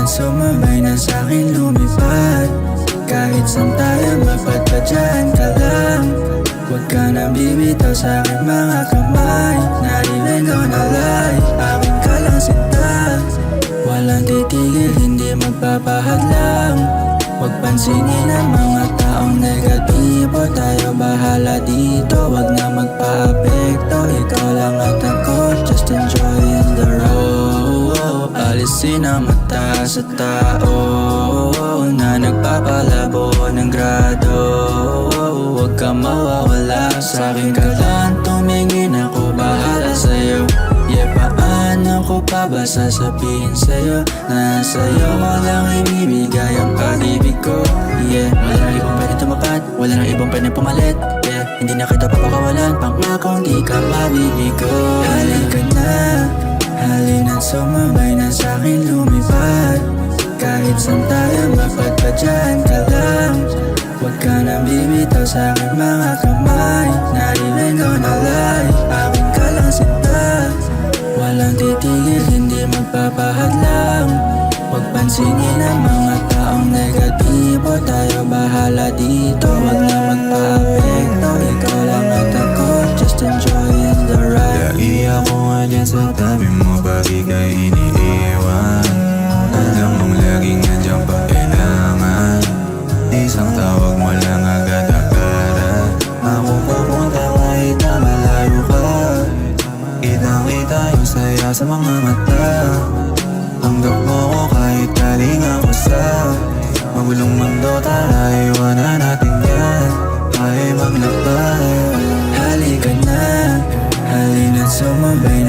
Halina't sumabay na sa'kin lumipad. Kahit saan tayo mapadpadyan ka lang. Huwag ka nang bibitaw sa'king mga kamay. Narinig ko na lie, akin ka lang sinta. Walang titigil, hindi magpapahadlang. Huwag pansinin ang mga taong negatibo. Tayo bahala dito, huwag na magpa-apekto. Ikaw lang at ako, just enjoying the road. Alisin ang mata sa tao na nagpapalabo ng grado. Huwag ka mawawala sa'kin ka lang. Tumingin ako, bahala sa'yo. Yeah, paano ko pa ba sasabihin sa'yo? Nasa'yo ko lang ibibigay ang pag-ibig ko. Yeah, wala nang ibang pwede tumapat, wala nang ibang pwede pumalit. Yeah, hindi na kita papakawalan, pangakong di ka mabibigo. Halika na, halina't sumabay na sa'kin lumipad. Kahit saan tayo mapadpadyan ka lang. Huwag ka nang bibitaw sa'king mga kamay. Narinig ko na lie, akin ka lang sinta. Walang titigil, hindi magpapahadlang. Huwag pansinin ang mga taong negatibo. Tayo bahala dito, huwag na magpa-apekto. Ikaw lang at ako, just enjoying the ride. Lagi ako nga dyan sa tabi mo, pag ika'y iniiwan. Alam mong laging nandiyan pa kailangan. Isang tawag mo lang agad-agad. Ako pupunta kahit na malayo ka. Kitang-kita yung saya sa mga mata. Tanggap mo ko kahit galing ako sa magulong mundo. Tara, iwanan natin yan, tayo maglakbay. Halika na, halina't sumabay